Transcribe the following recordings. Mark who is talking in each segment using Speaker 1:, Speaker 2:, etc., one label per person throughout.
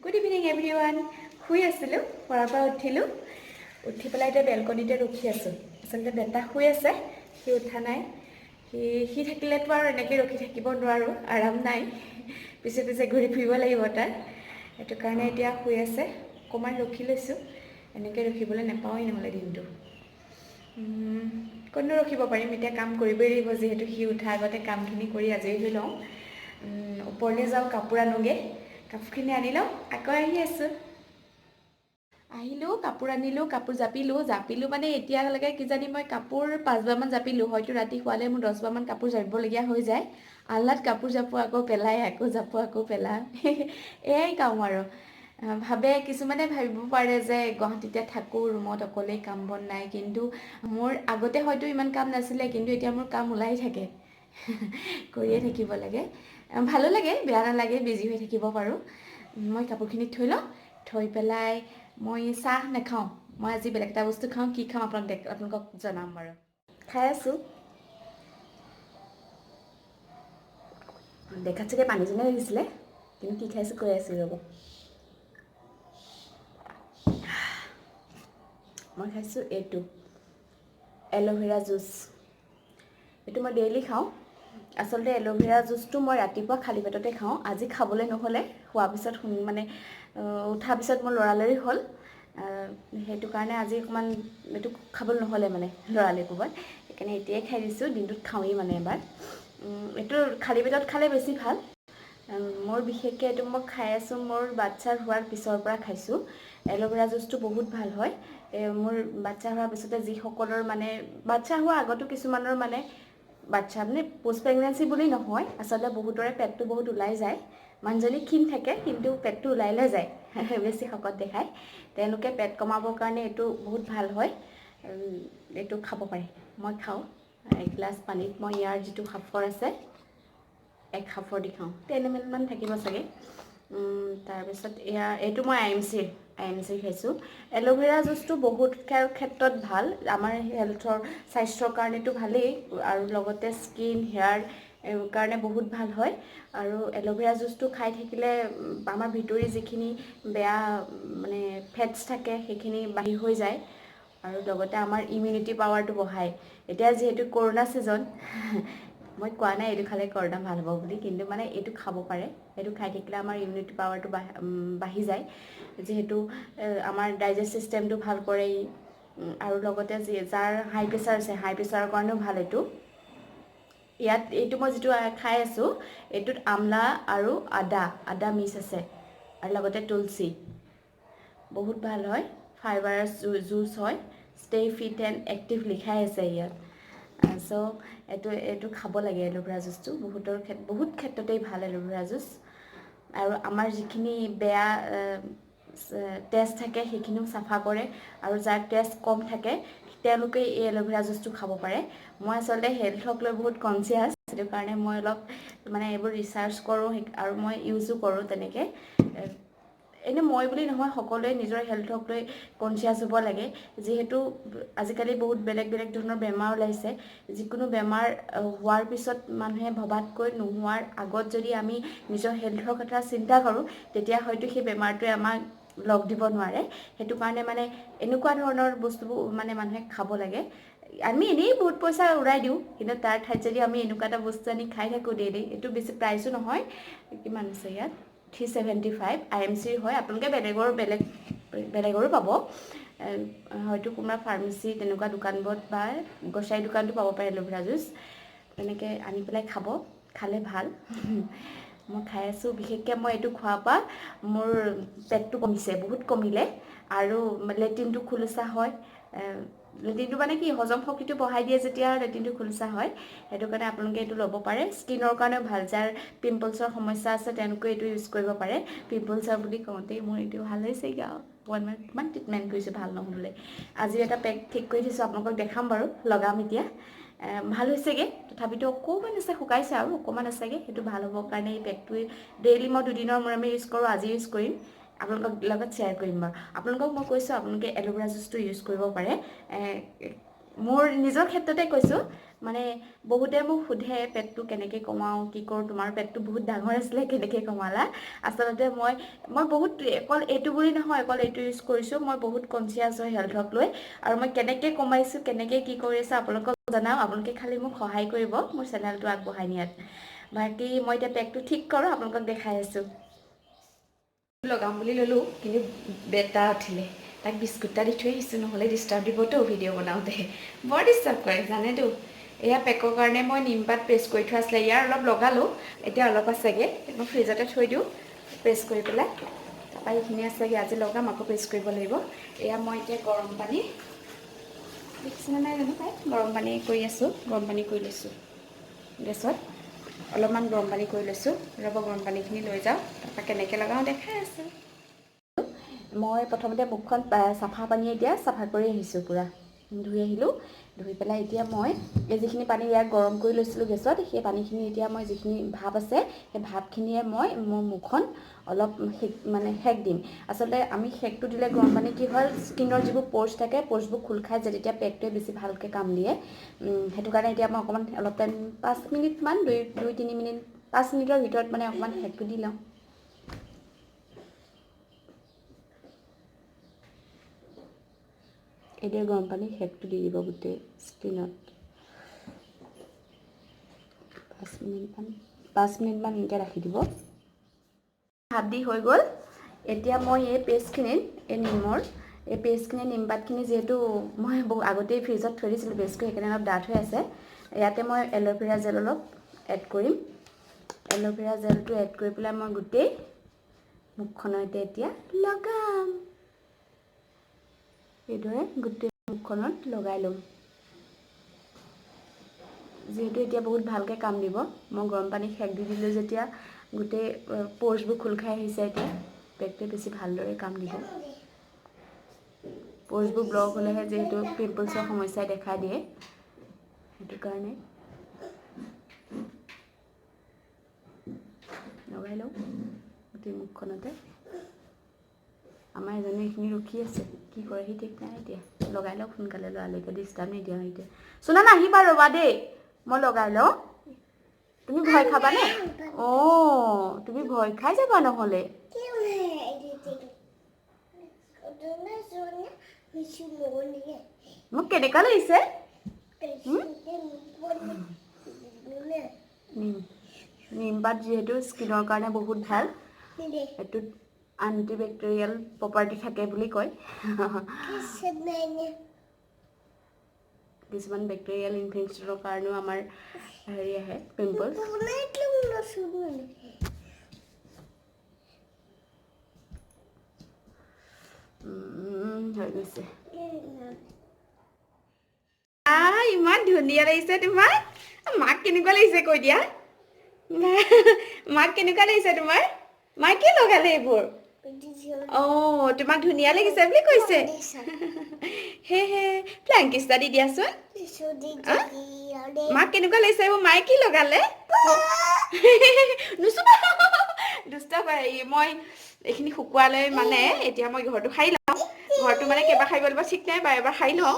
Speaker 1: Good evening everyone. শুই আছিলোঁ, পৰাৰ পৰা উঠিলোঁ। উঠি পেলাই এতিয়া বেলকনিতে ৰখি আছোঁ। আচলতে বেটা শুই আছে, সি উঠা নাই। সি থাকিলেতো আৰু এনেকৈ ৰখি থাকিব নোৱাৰোঁ, আৰাম নাই। পিছে পিছে ঘূৰি ফুৰিব লাগিব তাৰ। সেইটো কাৰণে এতিয়া শুই আছে, অকণমান ৰখি লৈছোঁ। এনেকৈ ৰখিবলৈ নাপাওঁৱেই নহ'লে দিনটো। ক'তনো ৰখিব পাৰিম, এতিয়া কাম কৰিবই লাগিব। যিহেতু সি উঠাৰ আগতে কামখিনি কৰি আজৰি হৈ লওঁ। ওপৰলৈ যাওঁ, কাপোৰ আনোগৈ। কাপোৰখিনি আনি লওঁ, আকৌ আহি আছোঁ। আহিলোঁ, কাপোৰ আনিলোঁ, কাপোৰ জাপিলোঁ মানে এতিয়ালৈকে কিজানি মই কাপোৰ 5বাৰমান জাপিলোঁ। হয়তো ৰাতি শুৱালে মোৰ 10বাৰমান কাপোৰ জাপিবলগীয়া হৈ যায়। আল্লাত কাপোৰ জাপোঁ, আকৌ পেলাই, আকৌ জাপোঁ, আকৌ পেলাওঁ। এয়াই কাম আৰু। কিছুমানে ভাবিব পাৰে যে গুৱাহাটীতে থাকোঁ, ৰুমত অকলেই, কাম বন নাই। কিন্তু মোৰ আগতে হয়তো ইমান কাম নাছিলে, কিন্তু এতিয়া মোৰ কাম ওলাই থাকে। কৰিয়ে থাকিব লাগে। ভালো লাগে, বেয়া নালাগে, বিজি হৈ থাকিব পাৰোঁ। মই কাপোৰখিনি থৈ লওঁ, থৈ পেলাই মই চাহ নাখাওঁ। মই আজি বেলেগ এটা বস্তু খাওঁ। কি খাওঁ আপোনালোকক জনাম বাৰু। খাই আছোঁ। দেখাত চাগে পানী যেনে লাগিছিলে, কিন্তু কি খাইছোঁ কৈ আছোঁ ৰ'ব। মই খাইছোঁ এইটো এল'ভেৰা জুচ। এইটো মই ডেইলি খাওঁ। আচলতে এল'ভেৰা জুচটো মই ৰাতিপুৱা খালী পেটতে খাওঁ। আজি খাবলৈ নহ'লে, খোৱাৰ পিছত উঠাৰ পিছত মোৰ লৰালৰি হ'ল। সেইটো কাৰণে আজি অকণমান এইটো খাবলৈ নহ'লে মানে লৰালৰি কোবত। সেইকাৰণে এতিয়াই খাই দিছোঁ। দিনটোত খাওঁৱেই মানে এবাৰ। এইটো খালী পেটত খালে বেছি ভাল। মোৰ বিশেষকৈ এইটো মই খাই আছোঁ, মোৰ বাচ্ছা হোৱাৰ পিছৰ পৰা খাইছোঁ। এল'ভেৰা জুচটো বহুত ভাল হয়। মোৰ বাচ্ছা হোৱাৰ পিছতে যিসকলৰ মানে বাচ্ছা হোৱাৰ আগতো কিছুমানৰ মানে পষ্ট প্ৰেগনেঞ্চি বুলি নহয়, আচলতে বহুতৰে পেটটো বহুত ওলাই যায়। মানুহজনী ক্ষীণ থাকে, কিন্তু পেটটো ওলাই যায়। বেছি শকত দেখায়। তেওঁলোকে পেট কমাবৰ কাৰণে এইটো বহুত ভাল হয়। এইটো খাব পাৰে। মই খাওঁ। এগিলাচ পানীত মই ইয়াৰ যিটো সাফৰ আছে, 1 সাফৰ দি খাওঁ। 10 ml মান থাকিব চাগে। তাৰপিছত এইটো মই আই এম চিৰ খাইছোঁ। এল'ভেৰা জুচটো বহুত ক্ষেত্ৰত ভাল। আমাৰ স্বাস্থ্যৰ কাৰণেতো ভালেই, আৰু লগতে স্কিন, হেয়াৰ কাৰণে বহুত ভাল হয়। আৰু এল'ভেৰা জুচটো খাই থাকিলে আমাৰ ভিতৰি যিখিনি বেয়া মানে ফেটছ থাকে, সেইখিনি বাহিৰ হৈ যায়। আৰু লগতে আমাৰ ইমিউনিটি পাৱাৰটো বঢ়ায়। এতিয়া যিহেতু কৰোণা ছিজন, মই কোৱা নাই এইটো খালে কৰোণা ভাল হ'ব বুলি, কিন্তু মানে এইটো খাব পাৰে। এইটো খাই থাকিলে আমাৰ ইমিউনিটি পাৱাৰটো বাঢ়ি যায়। যিহেতু আমাৰ ডাইজেষ্ট ছিষ্টেমটো ভাল কৰে। আৰু লগতে যাৰ হাই প্ৰেছাৰ আছে, হাই প্ৰেছাৰৰ কাৰণেও ভাল এইটো। এইটো মই যিটো খাই আছোঁ, এইটোত আমলা আৰু আদা মিক্স আছে, আৰু লগতে তুলসী। বহুত ভাল হয়। ফাইবাৰাছ জুচ হয়। ষ্টে ফিট এণ্ড এক্টিভ লিখাই আছে ইয়াত। এইটো খাব লাগে এল'ভেৰা জুচটো। বহুত ক্ষেত্ৰতেই ভাল এল'ভেৰা জুচ। আৰু আমাৰ যিখিনি বেয়া তেজ থাকে, সেইখিনিও চাফা কৰে। আৰু যাৰ তেজ কম থাকে, তেওঁলোকে এই এল'ভেৰা জুচটো খাব পাৰে। মই আচলতে হেল্থক লৈ বহুত কনচিয়াছ। সেইটো কাৰণে মই অলপ মানে এইবোৰ ৰিচাৰ্চ কৰোঁ, আৰু মই ইউজো কৰোঁ তেনেকৈ। এনেই মই বুলি নহয়, সকলোৱে নিজৰ হেল্থক লৈ কনচিয়াছ হ'ব লাগে। যিহেতু আজিকালি বহুত বেলেগ ধৰণৰ বেমাৰ ওলাইছে। যিকোনো বেমাৰ হোৱাৰ পিছত মানুহে ভবাতকৈ নোহোৱাৰ আগত যদি আমি নিজৰ হেল্থৰ কথা চিন্তা কৰোঁ, তেতিয়া হয়তো সেই বেমাৰটোৱে আমাক লগ দিব নোৱাৰে। সেইটো কাৰণে মানে এনেকুৱা ধৰণৰ বস্তুবোৰ মানে মানুহে খাব লাগে। আমি এনেই বহুত পইচা উৰাই দিওঁ, কিন্তু তাৰ ঠাইত যদি আমি এনেকুৱা এটা বস্তু আনি খাই থাকোঁ ডেইলি, এইটো বেছি প্ৰাইচো নহয়। কিমান আছে ইয়াত? 375 আই এম চিৰ হয়। আপোনালোকে বেলেগৰো পাব। হয়তো কোনোবা ফাৰ্মাচী তেনেকুৱা দোকানবোৰত বা গ্ৰচাৰী দোকানতো পাব পাৰে এল'ভেৰা জুচ। তেনেকৈ আনি পেলাই খালে ভাল। মই খাই আছোঁ। বিশেষকৈ মই এইটো খোৱাৰ পৰা মোৰ পেটটো কমিছে, বহুত কমিলে। আৰু লেট্ৰিনটো খোলোচা হয়। লেট্ৰিনটো মানে কি, হজম শক্তিটো বঢ়াই দিয়ে যেতিয়া লেট্ৰিনটো খোলোচা হয়। সেইটো কাৰণে আপোনালোকে এইটো ল'ব পাৰে। স্কিনৰ কাৰণেও ভাল। যাৰ পিম্পলছৰ সমস্যা আছে, তেওঁলোকে এইটো ইউজ কৰিব পাৰে। পিম্পলছৰ বুলি কওঁতেই মোৰ এইটো ভাল হৈছেগৈ আৰু। কিমান ট্ৰিটমেণ্ট কৰিছোঁ ভাল নহ'বলৈ। আজি এটা পেক ঠিক কৰি দিছোঁ, আপোনালোকক দেখাম বাৰু, লগাম এতিয়া। ভাল হৈছেগৈ। তথাপিতো অকণমান আছে, শুকাইছে আৰু অকণমান আছেগৈ। সেইটো ভাল হ'বৰ কাৰণে এই পেকটো ডেইলি মই 2 দিনৰ মূৰে ইউজ কৰোঁ। আজি ইউজ কৰিম, আপোনালোকৰ লগত শ্বেয়াৰ কৰিম বাৰু। আপোনালোকক মই কৈছোঁ, আপোনালোকে এল'ভেৰা জুচটো ইউজ কৰিব পাৰে। মোৰ নিজৰ ক্ষেত্ৰতে কৈছোঁ। মানে বহুতে মোক সোধে পেটটো কেনেকৈ কমাওঁ, কি কৰোঁ, তোমাৰ পেটটো বহুত ডাঙৰ আছিলে কেনেকৈ কমালা। আচলতে মই বহুত অকল এইটো বুলি নহয়, অকল এইটো ইউজ কৰিছোঁ, মই বহুত কনচিয়াছ হয় হেল্থক লৈ। আৰু মই কেনেকৈ কমাইছোঁ, কেনেকৈ কি কৰি আছোঁ আপোনালোকক জনাওঁ। আপোনালোকে খালি মোক সহায় কৰিব মোৰ চেনেলটো আগবঢ়াই নিয়াত। বাকী মই এতিয়া পেকটো ঠিক কৰোঁ, আপোনালোকক দেখাই আছোঁ। লগাম বুলি ল'লোঁ, কিন্তু বেটা উঠিলে, তাক বিস্কুট এটা দি থৈ আহিছোঁ, নহ'লে ডিষ্টাৰ্ব দিবতো ভিডিঅ' বনাওঁতে, বৰ ডিষ্টাৰ্ব কৰে জানেতো। এয়া পেকৰ কাৰণে মই নিমপাত পেষ্ট কৰি থোৱা আছিলে, ইয়াৰ অলপ লগালোঁ, এতিয়া অলপ আছেগৈ, মই ফ্ৰিজতে থৈ দিওঁ পেষ্ট কৰি পেলাই। তাৰপৰা এইখিনি আছেগৈ, আজি লগাম, আকৌ পেষ্ট কৰিব লাগিব। এয়া মই এতিয়া গৰম পানী, দেখিছেনে নাই জানো পাই, গৰম পানী কৰি আছোঁ, গৰম পানী কৰি লৈছোঁ গেছত। অলপমান গৰম পানী কৰি লৈছোঁ, ৰ'ব গৰম পানীখিনি লৈ যাওঁ, তাৰপৰা কেনেকৈ লগাওঁ দেখাই আছোঁ। মই প্ৰথমতে মুখখন চাফা পানীয়ে এতিয়া চাফা কৰি আহিছোঁ, পূৰা ধুই আহিলোঁ। ধুই পেলাই এতিয়া মই এই যিখিনি পানী ইয়াত গৰম কৰি লৈছিলোঁ গেছত, সেই পানীখিনি এতিয়া মই যিখিনি ভাপ আছে, সেই ভাপখিনিয়ে মই মোৰ মুখখন অলপ সেক দিম। আচলতে আমি সেকটো দিলে গৰম পানী কি হয়, স্কিনৰ যিবোৰ প'ৰ্ছ থাকে, প'ৰ্ছবোৰ খোল খাই যায়, তেতিয়া পেকটোৱে বেছি ভালকৈ কাম দিয়ে। সেইটো কাৰণে এতিয়া মই অকণমান অলপ টাইম 5 মিনিটমান, 2-3 মিনিট, 5 মিনিটৰ ভিতৰত মানে অকণমান সেকটো দি লওঁ। এতিয়া গৰম পানী সেকটো দি দিব গোটেই স্কিনত। 5 মিনিটমান এনেকৈ ৰাখি দিব। ভাপ দি হৈ গ'ল। এতিয়া মই এই পেষ্টখিনিত, এই নিমৰ এই পেষ্টখিনি, নিমপাতখিনি যিহেতু মই আগতেই ফ্ৰিজত থৈ দিছিলোঁ পেষ্টটো, সেইকাৰণে অলপ ডাঠ হৈ আছে। ইয়াতে মই এল'ভেৰা জেল অলপ এড কৰিম। এল'ভেৰা জেলটো এড কৰি পেলাই মই গোটেই মুখখনতে এতিয়া লগাম। এইদৰে গোটেই মুখখনত লগাই ল'ম। যিহেতু এতিয়া বহুত ভালকৈ কাম দিব, মই গৰম পানী সেক দি দিলোঁ যেতিয়া, গোটেই প'ৰ্ছবোৰ খোল খাই আহিছে, এতিয়া পেকটোৱে বেছি ভালদৰে কাম দিব। প'ৰ্ছবোৰ ব্লক হ'লেহে যিহেতু পিম্পলছৰ সমস্যাই দেখা দিয়ে, সেইটো কাৰণে লগাই লওঁ গোটেই মুখখনতে। আমাৰ এজনী এইখিনি ৰখি আছে, কি কৰেহি ঠিক নাই। এতিয়া লগাই লওক সোনকালে, লৰালৰিকৈ ডিষ্টাৰ্ব নিদিয়া। এতিয়া চোনা নাহিবা, ৰ'বা দেই, মই লগাই লওঁ। তুমি ভয় খাবানে? অঁ, তুমি ভয় খাই যাবা নহ'লে। মোক কেনেকুৱা লাগিছে? নিমপাত যিহেতু স্কিনৰ কাৰণে বহুত ভাল, এইটোত এণ্টিবেক্টেৰিয়েল প্ৰপাৰ্টি থাকে বুলি কয়। কিছুমান বেক্টেৰিয়েল ইনফেকশ্যনৰ কাৰণেও আমাৰ হেৰি আহে, পিম্পলছ। হৈ গৈছে। ইমান ধুনীয়া লাগিছে তোমাৰ। মাক কেনেকুৱা লাগিছে কৈ দিয়া। মাক কেনেকুৱা লাগিছে তোমাৰ? মাক কি লগালে এইবোৰ? অঁ, তোমাক ধুনীয়া লাগিছে বুলি কৈছে। হে ফ্লাইং কিছ এটা দি দিয়াচোন। মাক কেনেকুৱা লাগিছে এইবোৰ? মায়ে কি লগালে? নুচুবা, দুষ্ট কৰে। মই এইখিনি শুকুৱালৈ মানে এতিয়া মই ঘৰটো সাৰি লওঁ। ঘৰটো মানে কেইবাৰ সাৰিব লাগিব ঠিক নাই, বাৰু এবাৰ সাৰি লওঁ।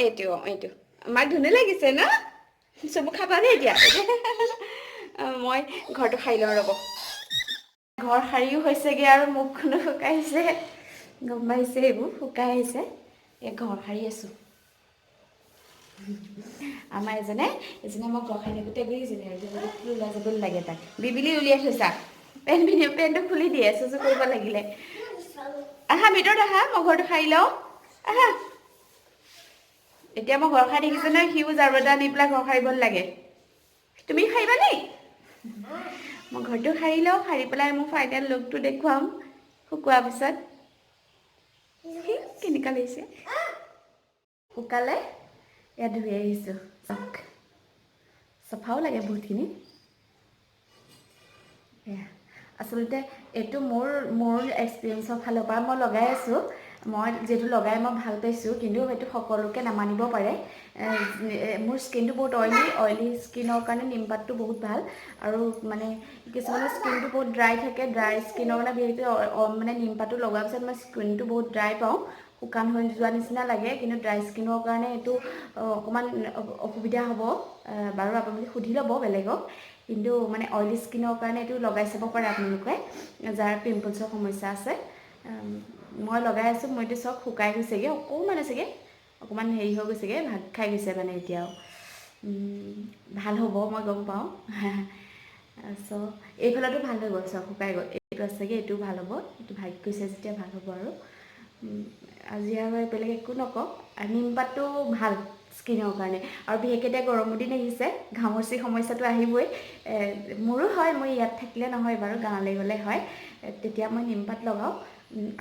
Speaker 1: এইটো মাক ধুনীয়া লাগিছে ন? চুমু খাবা দেই এতিয়া। মই ঘৰটো সাৰি লওঁ, ৰ'ব। ঘৰ সাৰিও হৈছেগৈ আৰু মুখখনো শুকাইছে, গম পাইছে, এইবোৰ শুকাই আহিছে। এই ঘৰ সাৰি আছোঁ। আমাৰ এজনে মই ঘৰ সাৰি থাকোঁতে বুজিছিলে, ওলাই যাবলৈ লাগে তাক। বিবিলি উলিয়াই থৈছা, পেণ্টটো খুলি দিয়ে, চুচু কৰিব লাগিলে। আহা ভিতৰত আহা, মই ঘৰটো সাৰি লওঁ, আহা। এতিয়া মই ঘৰ সাৰি দেখিছে নহয়, সিও ঝাৰু এটা নি পেলাই ঘৰ সাৰিব লাগে। তুমি সাৰিবা নেকি? মই ঘৰটো সাৰি লওঁ, সাৰি পেলাই মোৰ ফাইনেল লুকটো দেখুৱাম শুকোৱাৰ পিছত। কেনেকুৱা লাগিছে? শুকালে এয়া ধুই আহিছোঁ। চফাও লাগে বহুতখিনি। আচলতে এইটো মোৰ এক্সপিৰিয়েঞ্চৰ ফালৰ পৰা মই লগাই আছোঁ। মই যিহেতু লগাই মই ভাল পাইছোঁ, কিন্তু সেইটো সকলোকে নামানিব পাৰে। মোৰ স্কিনটো বহুত অইলী স্কিনৰ কাৰণে নিমপাতটো বহুত ভাল। আৰু মানে কিছুমানৰ স্কিনটো বহুত ড্ৰাই থাকে, ড্ৰাই স্কিনৰ কাৰণে বিশেষকৈ মানে নিমপাতটো লগোৱাৰ পিছত মই স্কিনটো বহুত ড্ৰাই পাওঁ। শুকান হৈ যোৱা নিচিনা লাগে, কিন্তু ড্ৰাই স্কিনৰ কাৰণে এইটো অকণমান অসুবিধা হ'ব বাৰু, আপোনালোকে সুধি ল'ব বেলেগক। কিন্তু মানে অইলি স্কিনৰ কাৰণে এইটো লগাই চাব পাৰে আপোনালোকে, যাৰ পিম্পলছৰ সমস্যা আছে। মই লগাই আছোঁ, মইতো চব শুকাই গৈছেগৈ, অকণমান আছেগৈ, অকণমান হেৰি হৈ গৈছেগৈ, ভাগ খাই গৈছে মানে এতিয়াও। ভাল হ'ব মই গম পাওঁ। চ' এইফালতো ভাল হৈ গ'ল, চব শুকাই গ'ল। এইটো আছেগৈ, এইটোও ভাল হ'ব, এইটো ভাগি গৈছে যেতিয়া ভাল হ'ব আৰু। আজি আৰু বেলেগ একো নকওঁ। নিমপাতটো ভাল স্কিনৰ কাৰণে, আৰু বিশেষকৈ এতিয়া গৰমৰ দিন আহিছে, ঘামচিৰ সমস্যাটো আহিবই। মোৰো হয়, মই ইয়াত থাকিলে নহয় বাৰু, গাঁৱলৈ গ'লে হয়, তেতিয়া মই নিমপাত লগাওঁ।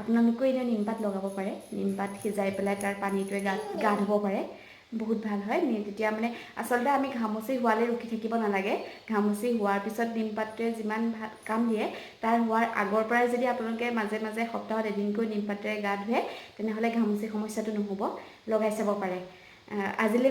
Speaker 1: আপোনালোকেও এনেও নিমপাত লগাব পাৰে, নিমপাত সিজাই পেলাই তাৰ পানীটোৱে গা ধুব পাৰে, বহুত ভাল হয়। তেতিয়া মানে আচলতে আমি ঘামচি হোৱালৈ ৰখি থাকিব নালাগে। ঘামচি হোৱাৰ পিছত নিমপাতটোৱে যিমান ভাল কাম দিয়ে, তাৰ হোৱাৰ আগৰ পৰাই যদি আপোনালোকে মাজে মাজে সপ্তাহত এদিনকৈ নিমপাতেৰে গা ধুৱে, তেনেহ'লে ঘামচিৰ সমস্যাটো নহ'ব। লগাই চাব পাৰে। আজিলৈ